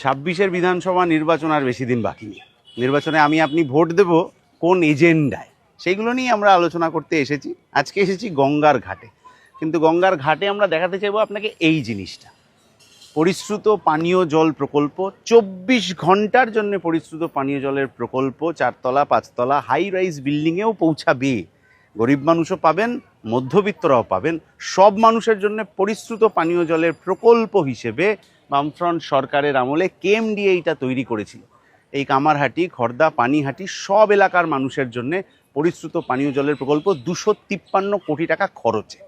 ছাব্বিশের বিধানসভা নির্বাচন আর বেশি দিন বাকি নেই। নির্বাচনে আমি আপনি ভোট দেব কোন এজেন্ডায়, সেইগুলো নিয়ে আমরা আলোচনা করতে এসেছি। আজকে এসেছি গঙ্গার ঘাটে, কিন্তু গঙ্গার ঘাটে আমরা দেখাতে চাইবো আপনাকে এই জিনিসটা, পরিশ্রুত পানীয় জল প্রকল্প। 24 ঘন্টার জন্য পরিশ্রুত পানীয় জলের প্রকল্প 4 তলা 5 তলা হাই রাইজ বিল্ডিংয়েও পৌঁছাবে। গরিব মানুষও পাবেন, মধ্যবিত্তরাও পাবেন। সব মানুষের জন্য পরিশ্রুত পানীয় জলের প্রকল্প হিসেবে বামফ্রন্ট সরকারের আমলে কেএমডি এইটা তৈরি করেছিল। এই কামারহাটি, খড়দা, পানিহাটি সব এলাকার মানুষের জন্য পরিশ্রুত পানীয় জলের প্রকল্প 253 কোটি টাকা খরচে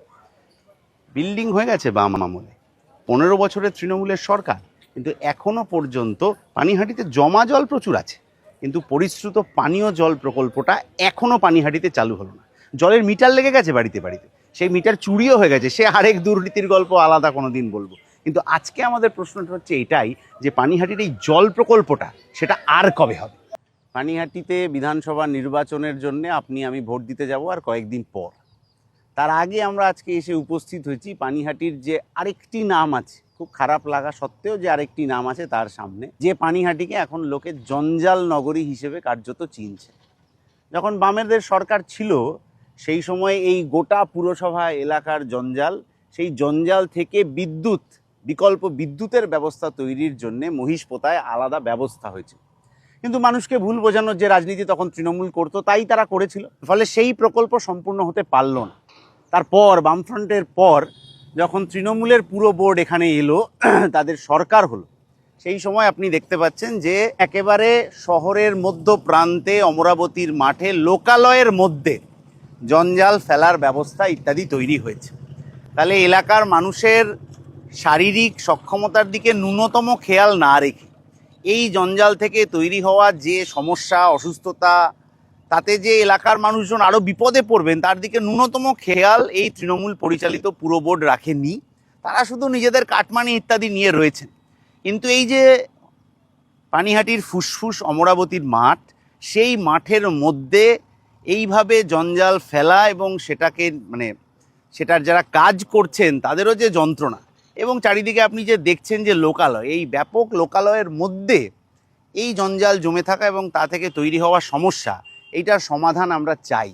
বিল্ডিং হয়ে গেছে বাম আমলে। 15 বছরের তৃণমূলের সরকার, কিন্তু এখনো পর্যন্ত পানিহাটিতে জমা জল প্রচুর আছে, কিন্তু পরিশ্রুত পানীয় জল প্রকল্পটা এখনো পানিহাটিতে চালু হলো না। জলের মিটার লেগে গেছে বাড়িতে বাড়িতে, সেই মিটার চুরিও হয়ে গেছে, সে আরেক দুর্নীতির গল্প, আলাদা কোনো দিন বলবো। কিন্তু আজকে আমাদের প্রশ্নটা হচ্ছে এটাই যে পানিহাটির এই জল প্রকল্পটা সেটা আর কবে হবে। পানিহাটিতে বিধানসভা নির্বাচনের জন্য আপনি আমি ভোট দিতে যাব আর কয়েকদিন পর। তার আগে আমরা আজকে এসে উপস্থিত হয়েছি পানিহাটির যে আরেকটি নাম আছে, খুব খারাপ লাগা সত্ত্বেও যে আরেকটি নাম আছে তার সামনে, যে পানিহাটিকে এখন লোকে জঞ্জাল নগরী হিসেবে কার্যত চিনছে। যখন বামেদের সরকার ছিল সেই সময় এই গোটা পুরসভা এলাকার জঞ্জাল, সেই জঞ্জাল থেকে বিকল্প বিদ্যুতের ব্যবস্থা তৈরির জন্য মহিষপোতায় আলাদা ব্যবস্থা হয়েছে। কিন্তু মানুষকে ভুল বোঝানোর যে রাজনীতি তখন তৃণমূল করতো তাই তারা করেছিল, ফলে সেই প্রকল্প সম্পূর্ণ হতে পারল না। তারপর বামফ্রন্টের পর যখন তৃণমূলের পুরো বোর্ড এখানে এলো, তাদের সরকার হলো, সেই সময় আপনি দেখতে পাচ্ছেন যে একেবারে শহরের মধ্য প্রান্তে অমরাবতীর মাঠে লোকালয়ের মধ্যে জঞ্জাল ফেলার ব্যবস্থা ইত্যাদি তৈরি হয়েছে। তাহলে এলাকার মানুষের শারীরিক সক্ষমতার দিকে ন্যূনতম খেয়াল না রেখে এই জঞ্জাল থেকে তৈরি হওয়া যে সমস্যা, অসুস্থতা, তাতে যে এলাকার মানুষজন আরও বিপদে পড়বেন তার দিকে ন্যূনতম খেয়াল এই তৃণমূল পরিচালিত পুরো বোর্ড রাখেননি। তারা শুধু নিজেদের কাটমানি ইত্যাদি নিয়ে রয়েছেন। কিন্তু এই যে পানিহাটির ফুসফুস অমরাবতীর মাঠ, সেই মাঠের মধ্যে এইভাবে জঞ্জাল ফেলা এবং সেটাকে সেটার যারা কাজ করছেন তাদেরও যে যন্ত্রণা, এবং চারিদিকে আপনি যে দেখছেন যে লোকালয়, এই ব্যাপক লোকালয়ের মধ্যে এই জঞ্জাল জমে থাকা এবং তা থেকে তৈরি হওয়া সমস্যা, এইটার সমাধান আমরা চাই।